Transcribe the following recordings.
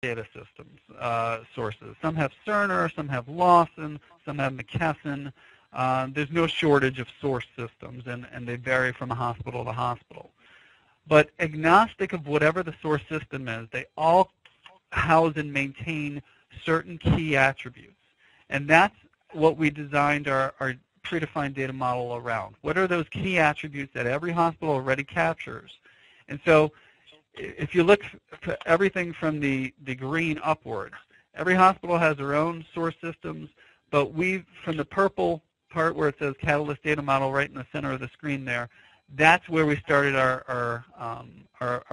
data systems, sources. Some have Cerner, some have Lawson, some have McKesson. There's no shortage of source systems, and they vary from hospital to hospital. But agnostic of whatever the source system is, they all house and maintain certain key attributes. And that's what we designed our predefined data model around. What are those key attributes that every hospital already captures? And so if you look for everything from the green upwards, every hospital has their own source systems, but from the purple part where it says Catalyst Data Model right in the center of the screen there, that's where we started our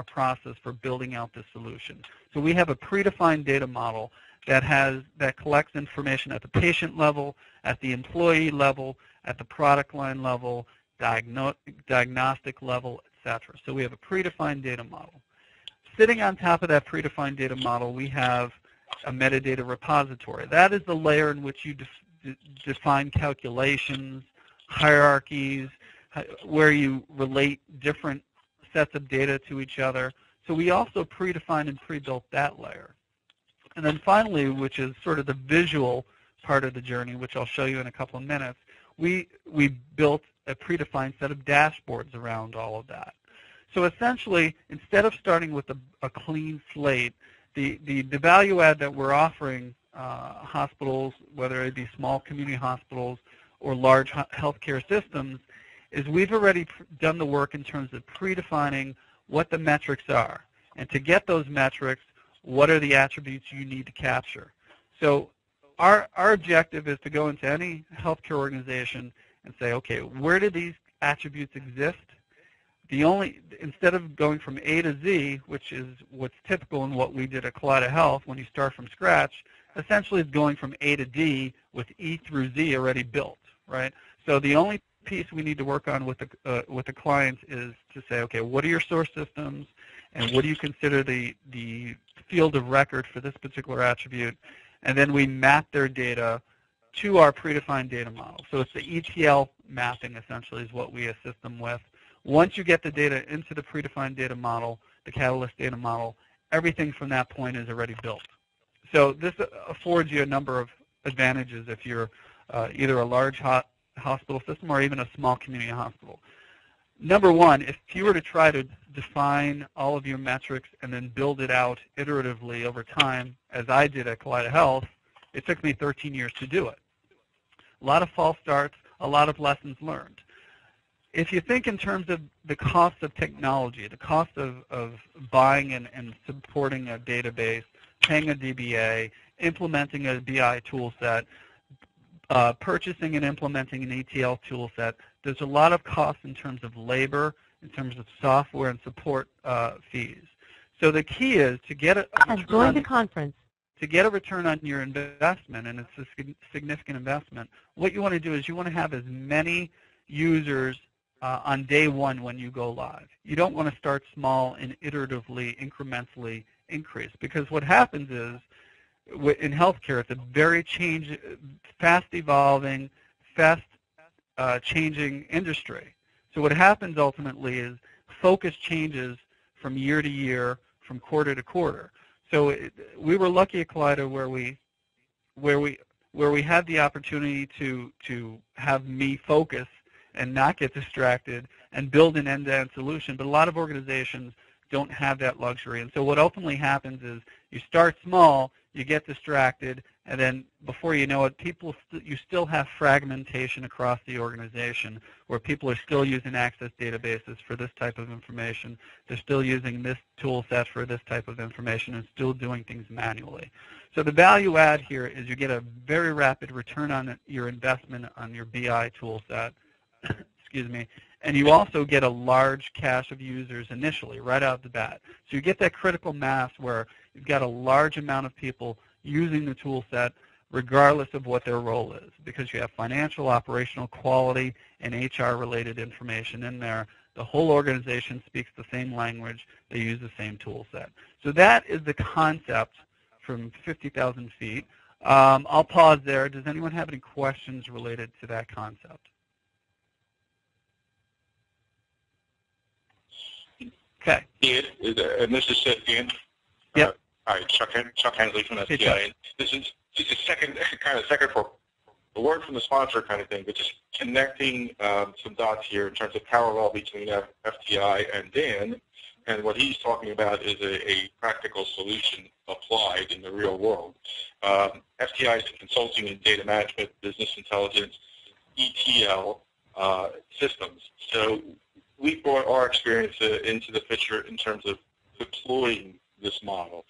process for building out this solution. So we have a predefined data model that collects information at the patient level, at the employee level, at the product line level, diagnostic level, etc. So we have a predefined data model. Sitting on top of that predefined data model, we have a metadata repository. That is the layer in which you define calculations, hierarchies, where you relate different sets of data to each other. So we also predefined and pre-built that layer. And then finally, which is sort of the visual part of the journey, which I'll show you in a couple of minutes, we built a predefined set of dashboards around all of that. So essentially, instead of starting with a clean slate, the value add that we're offering hospitals, whether it be small community hospitals or large healthcare systems, is we've already done the work in terms of predefining what the metrics are. And to get those metrics, what are the attributes you need to capture? So our objective is to go into any healthcare organization and say, okay, where do these attributes exist? Instead of going from A to Z, which is what's typical in what we did at Kaleida Health when you start from scratch, essentially it's going from A to D with E through Z already built, right? So the only piece we need to work on with the clients is to say, okay, what are your source systems, and what do you consider the field of record for this particular attribute? And then we map their data to our predefined data model. So it's the ETL mapping, essentially, is what we assist them with. Once you get the data into the predefined data model, the Catalyst data model, everything from that point is already built. So this affords you a number of advantages if you're either a large hospital system or even a small community hospital. Number one, if you were to try to define all of your metrics and then build it out iteratively over time, as I did at Kaleida Health, it took me 13 years to do it. A lot of false starts, a lot of lessons learned. If you think in terms of the cost of technology, the cost of buying and supporting a database, paying a DBA, implementing a BI tool set, purchasing and implementing an ETL tool set, there's a lot of cost in terms of labor, in terms of software and support fees. So the key is to get a return on your investment, and it's a significant investment. What you want to do is you want to have as many users on day one when you go live. You don't want to start small and iteratively, incrementally increase, because what happens is in healthcare, it's a very fast evolving, fast changing industry. So what happens ultimately is focus changes from year to year, from quarter to quarter. So we were lucky at Kaleida where we had the opportunity to have me focus and not get distracted and build an end-to-end solution. But a lot of organizations don't have that luxury. And so what ultimately happens is you start small, you get distracted, and then before you know it, you still have fragmentation across the organization where people are still using Access databases for this type of information. They're still using this tool set for this type of information and still doing things manually. So the value add here is you get a very rapid return on your investment on your BI tool set, excuse me, and you also get a large cache of users initially, right out the bat. So you get that critical mass where you've got a large amount of people using the tool set regardless of what their role is, because you have financial, operational, quality, and HR-related information in there. The whole organization speaks the same language. They use the same tool set. So that is the concept from 50,000 feet. I'll pause there. Does anyone have any questions related to that concept? Okay. Ian, and this is Seth again. Yep. Hi, Chuck Hensley from FTI. Hey, This is just a second for a word from the sponsor kind of thing, but just connecting some dots here in terms of parallel between FTI and Dan. And what he's talking about is a practical solution applied in the real world. FTI is a consulting and data management, business intelligence, ETL systems. So we brought our experience into the picture in terms of deploying this model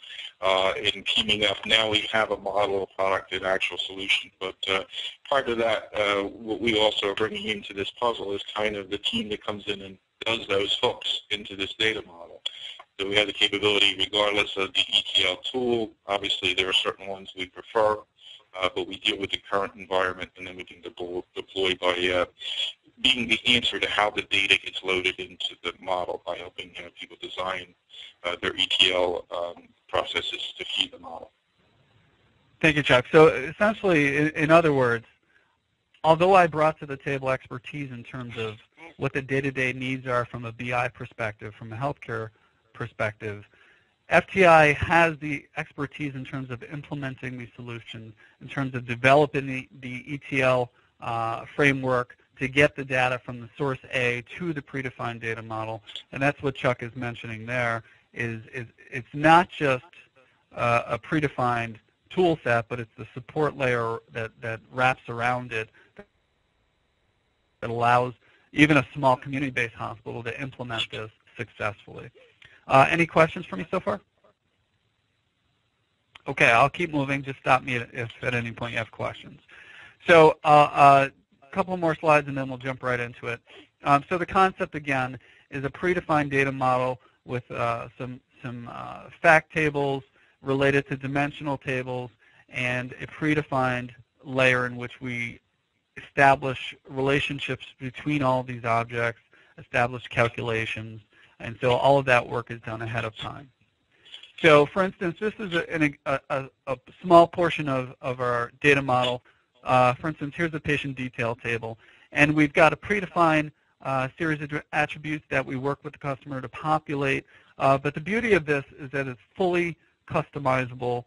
in teaming up. Now we have a model, a product, an actual solution. But part of that, what we also are bringing into this puzzle is kind of the team that comes in and does those hooks into this data model. So we have the capability, regardless of the ETL tool. Obviously, there are certain ones we prefer, but we deal with the current environment, and then we can deploy by being the answer to how the data gets loaded into the model by helping people design their ETL processes to feed the model. Thank you, Chuck. So essentially, in other words, although I brought to the table expertise in terms of what the day-to-day needs are from a BI perspective, from a healthcare perspective, FTI has the expertise in terms of implementing these solutions, in terms of developing the ETL framework to get the data from the source A to the predefined data model. And that's what Chuck is mentioning there, is it's not just a predefined tool set, but it's the support layer that wraps around it that allows even a small community-based hospital to implement this successfully. Any questions for me so far? Okay, I'll keep moving. Just stop me if at any point you have questions. So a couple more slides and then we'll jump right into it. So the concept, again, is a predefined data model with some fact tables related to dimensional tables and a predefined layer in which we establish relationships between all of these objects, establish calculations, and so all of that work is done ahead of time. So for instance, this is a small portion of our data model. For instance, here's a patient detail table, and we've got a predefined series of attributes that we work with the customer to populate, but the beauty of this is that it's fully customizable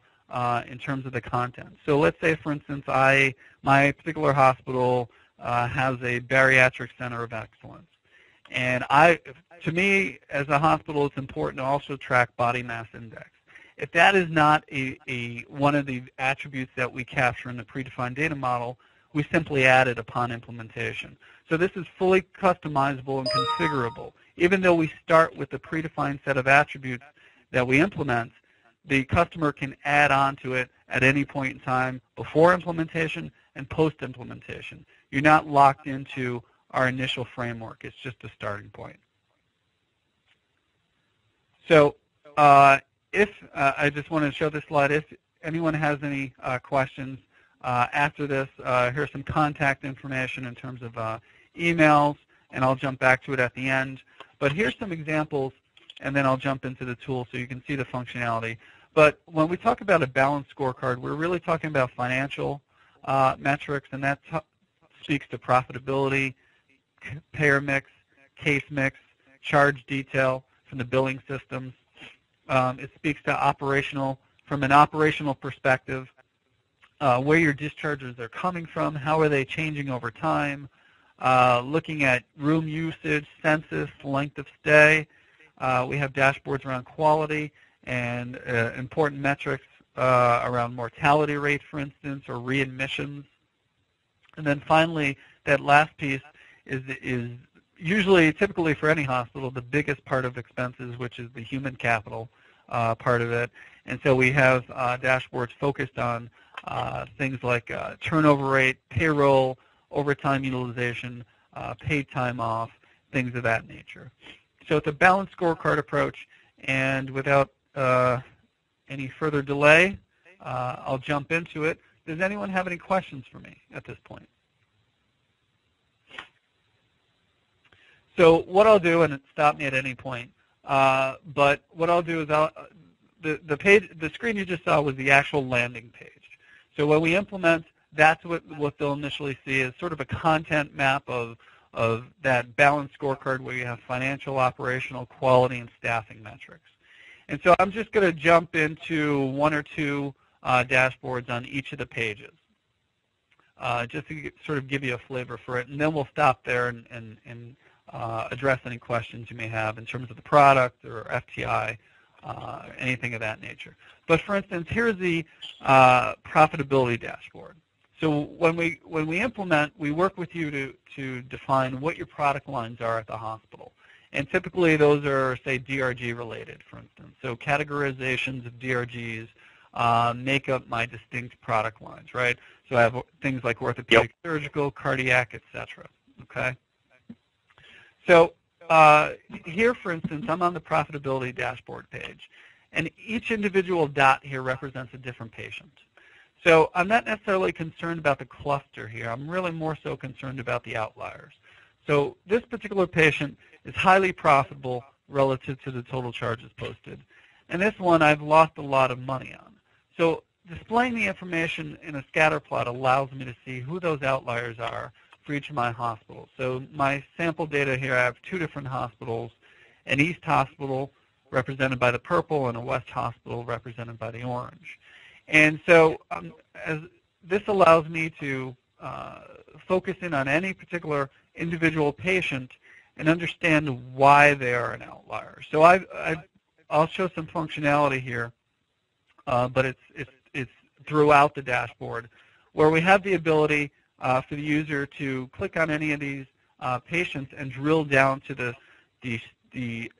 in terms of the content. So let's say, for instance, my particular hospital has a bariatric center of excellence. And to me, as a hospital, it's important to also track body mass index. If that is not one of the attributes that we capture in the predefined data model, we simply add it upon implementation. So this is fully customizable and configurable. Even though we start with the predefined set of attributes that we implement, the customer can add on to it at any point in time before implementation and post-implementation. You're not locked into our initial framework. It's just a starting point. So I just want to show this slide. If anyone has any questions after this, here's some contact information in terms of emails, and I'll jump back to it at the end. But here's some examples, and then I'll jump into the tool so you can see the functionality. But when we talk about a balanced scorecard, we're really talking about financial metrics, and that speaks to profitability, payer mix, case mix, charge detail from the billing systems. It speaks to from an operational perspective, where your discharges are coming from, how are they changing over time, looking at room usage, census, length of stay. We have dashboards around quality and important metrics around mortality rate, for instance, or readmissions. And then finally, that last piece is usually, typically for any hospital, the biggest part of expenses, which is the human capital part of it. And so we have dashboards focused on things like turnover rate, payroll, overtime utilization, paid time off, things of that nature. So it's a balanced scorecard approach, and without any further delay, I'll jump into it. Does anyone have any questions for me at this point? So what I'll do, and stop me at any point, but what I'll do is the screen you just saw was the actual landing page. So when we implement, that's what they'll initially see is sort of a content map of that balanced scorecard where you have financial, operational, quality, and staffing metrics. And so I'm just going to jump into one or two dashboards on each of the pages, just to sort of give you a flavor for it. And then we'll stop there and address any questions you may have in terms of the product or FTI, anything of that nature. But for instance, here's the profitability dashboard. So when we implement, we work with you to define what your product lines are at the hospital. And typically those are, say, DRG related, for instance. So categorizations of DRGs make up my distinct product lines, right? So I have things like orthopedic, surgical, cardiac, etc. Okay? So here, for instance, I'm on the profitability dashboard page. And each individual dot here represents a different patient. So I'm not necessarily concerned about the cluster here. I'm really more so concerned about the outliers. So this particular patient is highly profitable relative to the total charges posted. And this one I've lost a lot of money on. So displaying the information in a scatter plot allows me to see who those outliers are for each of my hospitals. So my sample data here, I have two different hospitals, an East Hospital represented by the purple and a West Hospital represented by the orange. And so this allows me to focus in on any particular individual patient and understand why they are an outlier. So I'll show some functionality here, but it's throughout the dashboard, where we have the ability for the user to click on any of these patients and drill down to the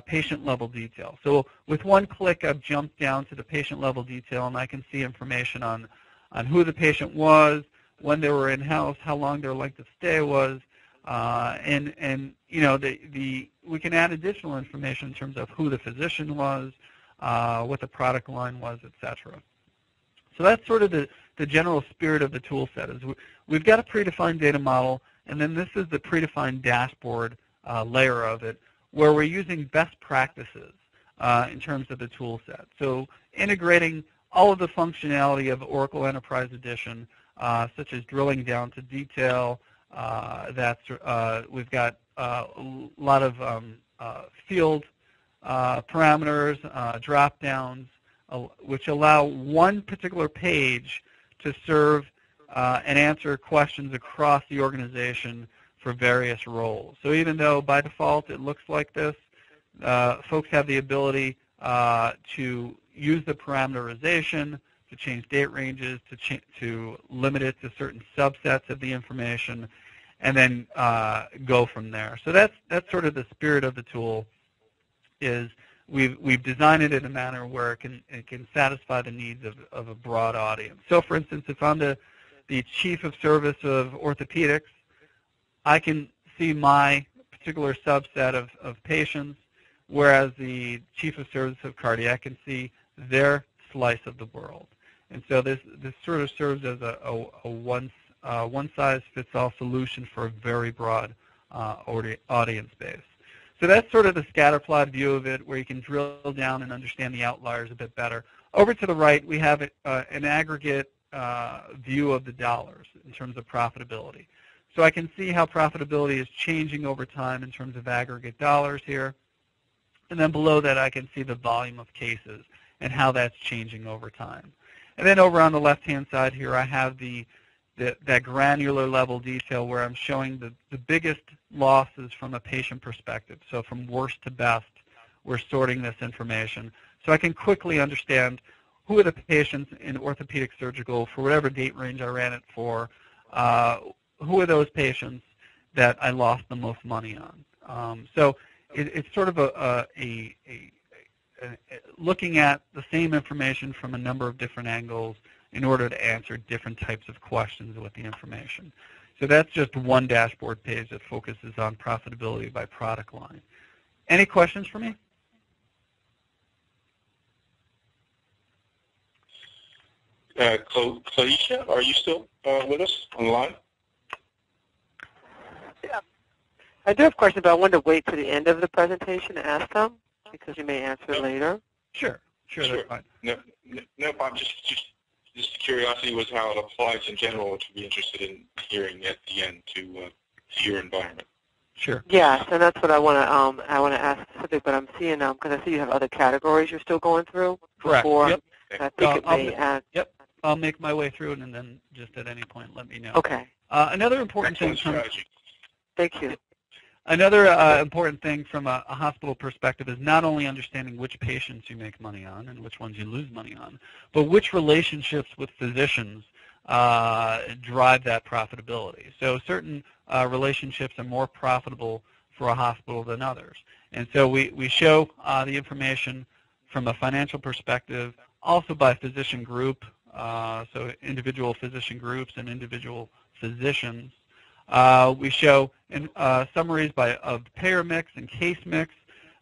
patient level detail. So with one click, I've jumped down to the patient level detail, and I can see information on who the patient was, when they were in-house, how long their length of stay was, and you know, we can add additional information in terms of who the physician was, what the product line was, etc. So that's sort of the general spirit of the tool set. Is we've got a predefined data model, and then this is the predefined dashboard layer of it, where we're using best practices in terms of the tool set. So integrating all of the functionality of Oracle Enterprise Edition, such as drilling down to detail. We've got a lot of field parameters, drop-downs, which allow one particular page to serve and answer questions across the organization for various roles. So even though by default it looks like this, folks have the ability to use the parameterization, to change date ranges, to limit it to certain subsets of the information, and then go from there. So that's sort of the spirit of the tool. Is we've designed it in a manner where it can satisfy the needs of a broad audience. So for instance, if I'm the chief of service of orthopedics, I can see my particular subset of patients, whereas the chief of service of cardiac can see their slice of the world. And so this sort of serves as a one-size-fits-all solution for a very broad audience base. So that's sort of the scatter plot view of it, where you can drill down and understand the outliers a bit better. Over to the right, we have an aggregate view of the dollars in terms of profitability. So I can see how profitability is changing over time in terms of aggregate dollars here. And then below that, I can see the volume of cases and how that's changing over time. And then over on the left-hand side here, I have that granular level detail where I'm showing the biggest losses from a patient perspective. So from worst to best, we're sorting this information. So I can quickly understand who are the patients in orthopedic surgical for whatever date range I ran it for, who are those patients that I lost the most money on. So it's sort of looking at the same information from a number of different angles in order to answer different types of questions with the information. So that's just one dashboard page that focuses on profitability by product line. Any questions for me? Claudia, are you still with us on the line? Yeah. I do have a question, but I wanted to wait to the end of the presentation to ask them, because you may answer later. Sure, that's fine. No problem. Just curiosity was how it applies in general, which we'd be interested in hearing at the end to your environment. Sure. Yes, and that's what I want to ask specific. But I'm seeing because I see you have other categories you're still going through. Correct. Before, Yep. I think it may add. Yep. I'll make my way through it, and then just at any point, let me know. Okay. Another important thing. Thank you. Another important thing from a hospital perspective is not only understanding which patients you make money on and which ones you lose money on, but which relationships with physicians drive that profitability. So certain relationships are more profitable for a hospital than others. And so we show the information from a financial perspective, also by physician group, so individual physician groups and individual physicians. We show summaries of payer mix and case mix,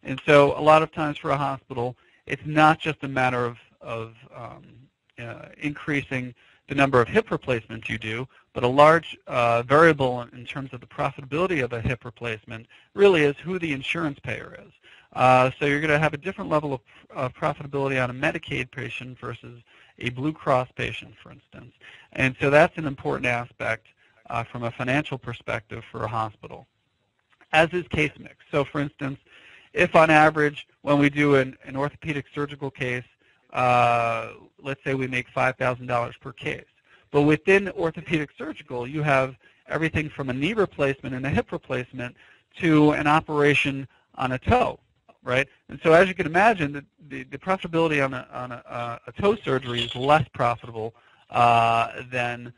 and so a lot of times for a hospital, it's not just a matter of increasing the number of hip replacements you do, but a large variable in terms of the profitability of a hip replacement really is who the insurance payer is. So you're going to have a different level of profitability on a Medicaid patient versus a Blue Cross patient, for instance. And so that's an important aspect from a financial perspective for a hospital, as is case mix. So for instance, if on average when we do an orthopedic surgical case, let's say we make $5,000 per case, but within orthopedic surgical you have everything from a knee replacement and a hip replacement to an operation on a toe, right? And so as you can imagine, the profitability on a toe surgery is less profitable than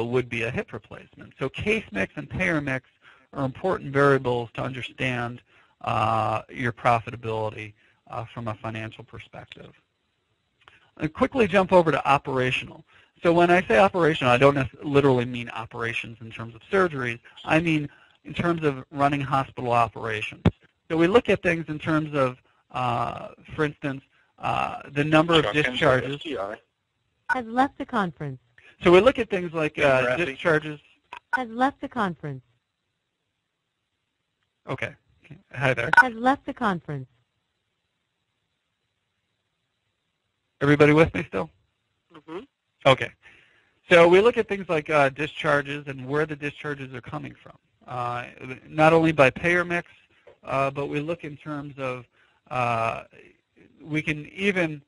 would be a hip replacement. So case mix and payer mix are important variables to understand your profitability from a financial perspective. I'll quickly jump over to operational. So when I say operational, I don't literally mean operations in terms of surgeries. I mean in terms of running hospital operations. So we look at things in terms of, for instance, the number of discharges. FTI has left the conference. So we look at things like discharges. Has left the conference. Okay. Hi there. Has left the conference. Everybody with me still? Mm-hmm. Okay. So we look at things like discharges and where the discharges are coming from. Not only by payer mix, but we look in terms of, we can even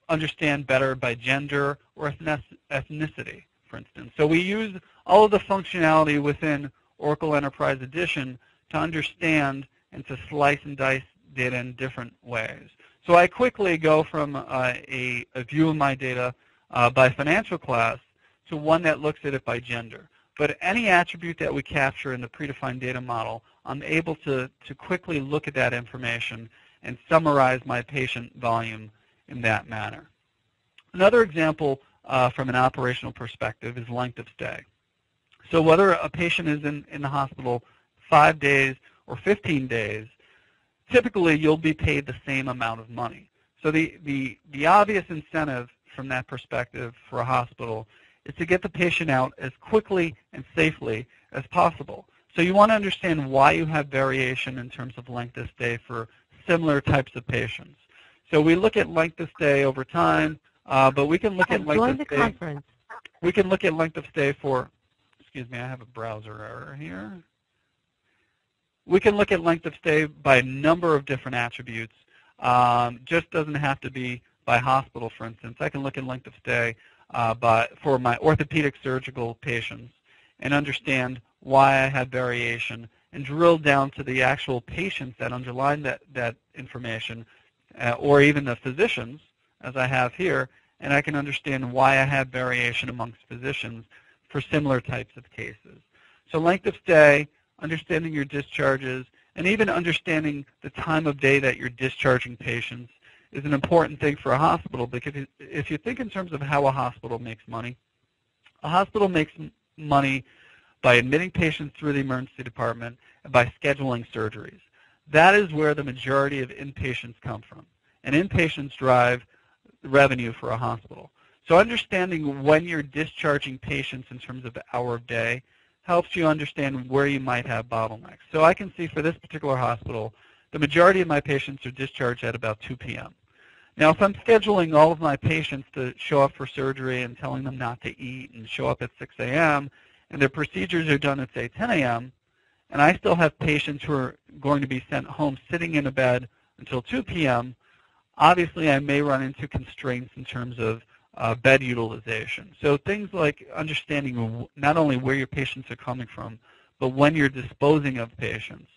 understand better by gender or ethnicity, for instance. So we use all of the functionality within Oracle Enterprise Edition to understand and to slice and dice data in different ways. So I quickly go from a view of my data by financial class to one that looks at it by gender. But any attribute that we capture in the predefined data model, I'm able to quickly look at that information and summarize my patient volume in that manner. Another example from an operational perspective is length of stay. So whether a patient is in the hospital 5 days or 15 days, typically you'll be paid the same amount of money. So the obvious incentive from that perspective for a hospital is to get the patient out as quickly and safely as possible. So you want to understand why you have variation in terms of length of stay for similar types of patients. So we look at length of stay over time, but we can look at length of stay. Conference. We can look at length of stay for, excuse me, I have a browser error here. We can look at length of stay by a number of different attributes. Just doesn't have to be by hospital, for instance. I can look at length of stay for my orthopedic surgical patients and understand why I have variation and drill down to the actual patients that underline that information, or even the physicians, as I have here, and I can understand why I have variation amongst physicians for similar types of cases. So length of stay, understanding your discharges, and even understanding the time of day that you're discharging patients is an important thing for a hospital, because if you think in terms of how a hospital makes money, a hospital makes money by admitting patients through the emergency department and by scheduling surgeries. That is where the majority of inpatients come from, and inpatients drive revenue for a hospital. So understanding when you're discharging patients in terms of hour of day helps you understand where you might have bottlenecks. So I can see for this particular hospital, the majority of my patients are discharged at about 2 p.m. Now, if I'm scheduling all of my patients to show up for surgery and telling them not to eat and show up at 6 a.m., and their procedures are done at, say, 10 a.m., and I still have patients who are going to be sent home sitting in a bed until 2 p.m., obviously I may run into constraints in terms of bed utilization. So things like understanding not only where your patients are coming from, but when you're disposing of patients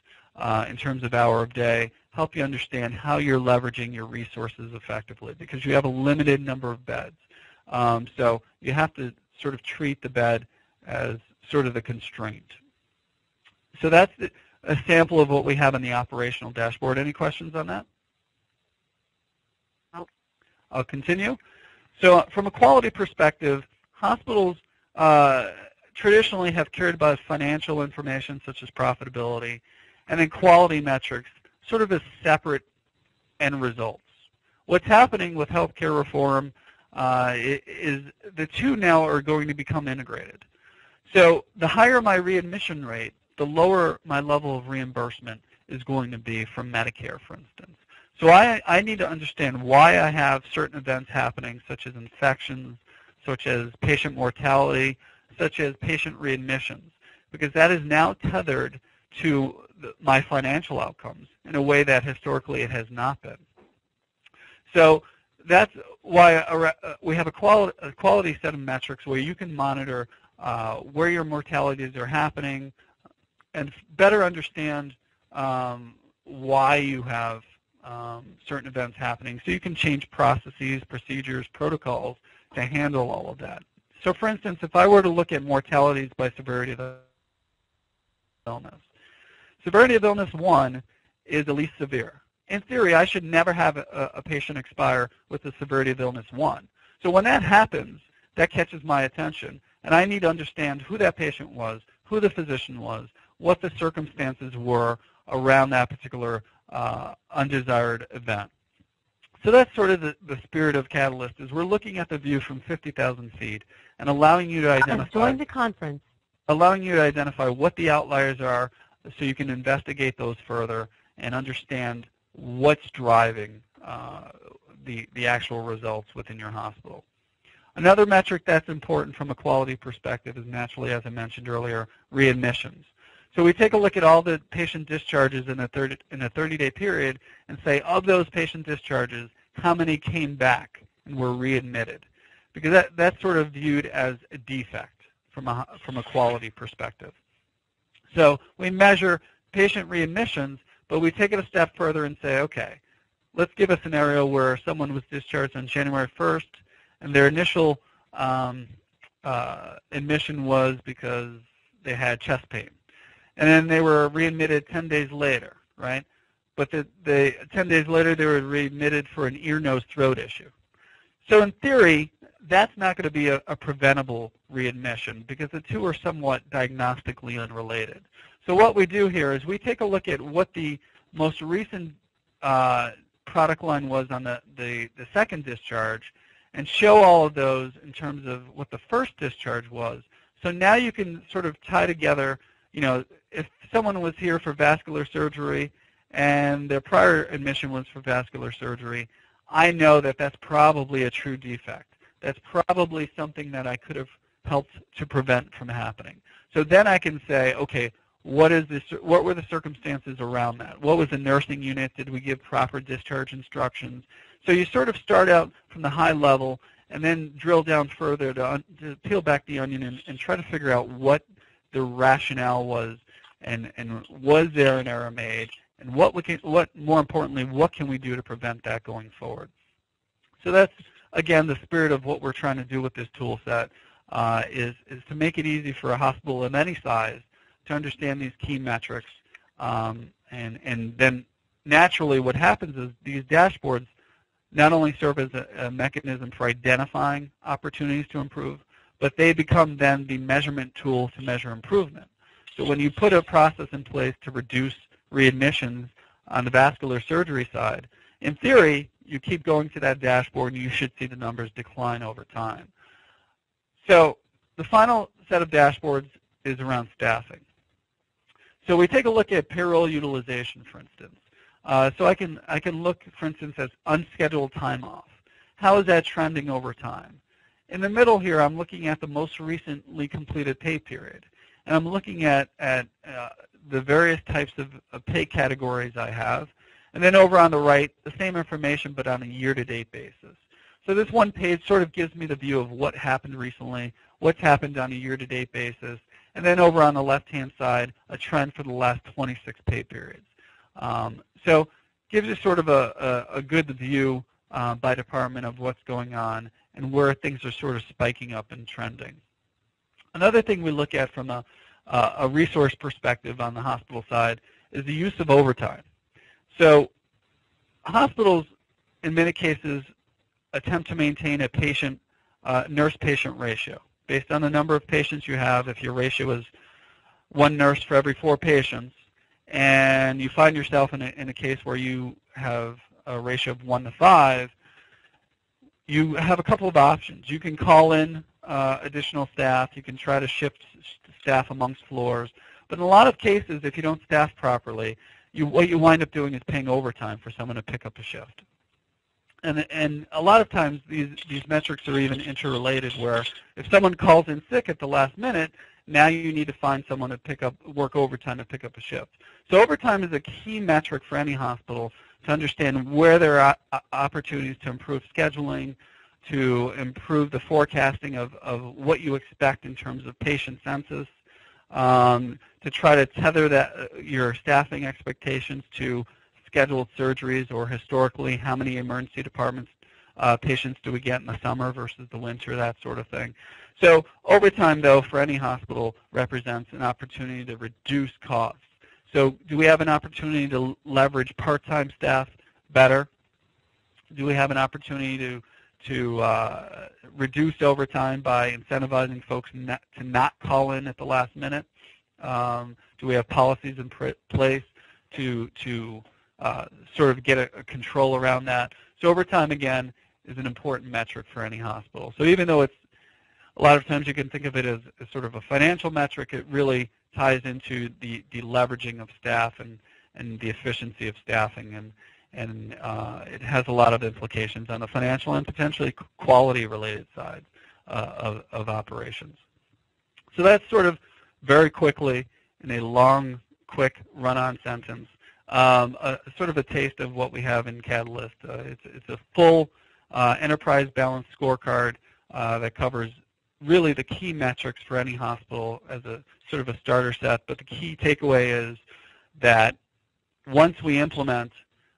in terms of hour of day, help you understand how you're leveraging your resources effectively, because you have a limited number of beds. So you have to sort of treat the bed as sort of the constraint. So that's a sample of what we have on the operational dashboard. Any questions on that? No. I'll continue. So from a quality perspective, hospitals traditionally have cared about financial information such as profitability, and then quality metrics sort of as separate end results. What's happening with healthcare reform is the two now are going to become integrated. So the higher my readmission rate, the lower my level of reimbursement is going to be from Medicare, for instance. So I need to understand why I have certain events happening, such as infections, such as patient mortality, such as patient readmissions, because that is now tethered to my financial outcomes in a way that historically it has not been. So that's why we have a quality set of metrics where you can monitor where your mortalities are happening and better understand why you have certain events happening, so you can change processes, procedures, protocols to handle all of that. So for instance, if I were to look at mortalities by severity of illness, severity of illness 1 is the least severe. In theory, I should never have a patient expire with the severity of illness 1. So when that happens, that catches my attention, and I need to understand who that patient was, who the physician was, what the circumstances were around that particular undesired event. So that's sort of the spirit of Catalyst, is we're looking at the view from 50,000 feet and allowing you to Join the conference. allowing you to identify what the outliers are so you can investigate those further and understand what's driving the actual results within your hospital. Another metric that's important from a quality perspective is naturally, as I mentioned earlier, readmissions. So we take a look at all the patient discharges in a 30-day period and say, of those patient discharges, how many came back and were readmitted? Because that's sort of viewed as a defect from a quality perspective. So we measure patient readmissions, but we take it a step further and say, okay, let's give a scenario where someone was discharged on January 1st, and their initial admission was because they had chest pain. And then they were readmitted 10 days later, right? But 10 days later, they were readmitted for an ear, nose, throat issue. So in theory, that's not going to be a preventable readmission because the two are somewhat diagnostically unrelated. So what we do here is we take a look at what the most recent product line was on the second discharge and show all of those in terms of what the first discharge was. So now you can sort of tie together, you know, if someone was here for vascular surgery and their prior admission was for vascular surgery, I know that that's probably a true defect. That's probably something that I could have helped to prevent from happening. So then I can say, okay, what were the circumstances around that? What was the nursing unit? Did we give proper discharge instructions? So you sort of start out from the high level and then drill down further to peel back the onion and try to figure out what the rationale was and was there an error made, and what more importantly, what can we do to prevent that going forward? So that's, again, the spirit of what we're trying to do with this tool set is to make it easy for a hospital of any size to understand these key metrics. And then naturally what happens is these dashboards not only serve as a mechanism for identifying opportunities to improve, but they become then the measurement tool to measure improvement. So when you put a process in place to reduce readmissions on the vascular surgery side, in theory, you keep going to that dashboard and you should see the numbers decline over time. So the final set of dashboards is around staffing. So we take a look at payroll utilization, for instance. So I can look, for instance, at unscheduled time off. How is that trending over time? In the middle here, I'm looking at the most recently completed pay period. and I'm looking at the various types of pay categories I have. And then over on the right, the same information but on a year-to-date basis. So this one page sort of gives me the view of what happened recently, what's happened on a year-to-date basis, and then over on the left-hand side, a trend for the last 26 pay periods. So gives you sort of a good view by department of what's going on and where things are sort of spiking up and trending. Another thing we look at from a resource perspective on the hospital side is the use of overtime. So hospitals, in many cases, attempt to maintain a patient nurse-patient ratio. Based on the number of patients you have, if your ratio is 1 nurse for every 4 patients, and you find yourself in a case where you have a ratio of 1 to 5, you have a couple of options. You can call in additional staff. You can try to shift staff amongst floors. But in a lot of cases, if you don't staff properly, what you wind up doing is paying overtime for someone to pick up a shift. And a lot of times these metrics are even interrelated, where if someone calls in sick at the last minute, now you need to find someone to work overtime to pick up a shift. So overtime is a key metric for any hospital to understand where there are opportunities to improve scheduling, to improve the forecasting of what you expect in terms of patient census, to try to tether your staffing expectations to scheduled surgeries, or historically how many emergency departments patients do we get in the summer versus the winter, that sort of thing. So overtime, though, for any hospital represents an opportunity to reduce costs. So do we have an opportunity to leverage part-time staff better? Do we have an opportunity to reduce overtime by incentivizing folks to not call in at the last minute? Do we have policies in place to sort of get a control around that? So overtime, again, is an important metric for any hospital. So even though it's a lot of times you can think of it as sort of a financial metric, it really ties into the leveraging of staff and the efficiency of staffing, and it has a lot of implications on the financial and potentially quality-related side of operations. So that's sort of very quickly, in a long, quick run-on sentence, sort of a taste of what we have in Catalyst. It's a full enterprise balance scorecard that covers really the key metrics for any hospital as a sort of a starter set. But the key takeaway is that once we implement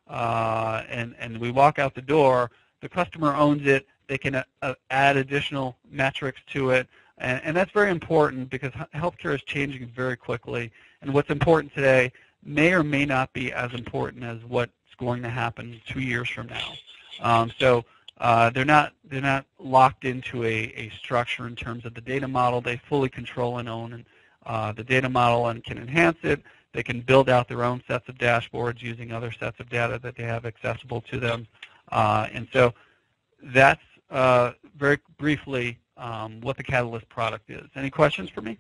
and we walk out the door, the customer owns it. They can add additional metrics to it. And that's very important because healthcare is changing very quickly. And what's important today may or may not be as important as what's going to happen 2 years from now. So they're not locked into a structure in terms of the data model. They fully control and own the data model and can enhance it. They can build out their own sets of dashboards using other sets of data that they have accessible to them. And so that's very briefly what the Catalyst product is. Any questions for me?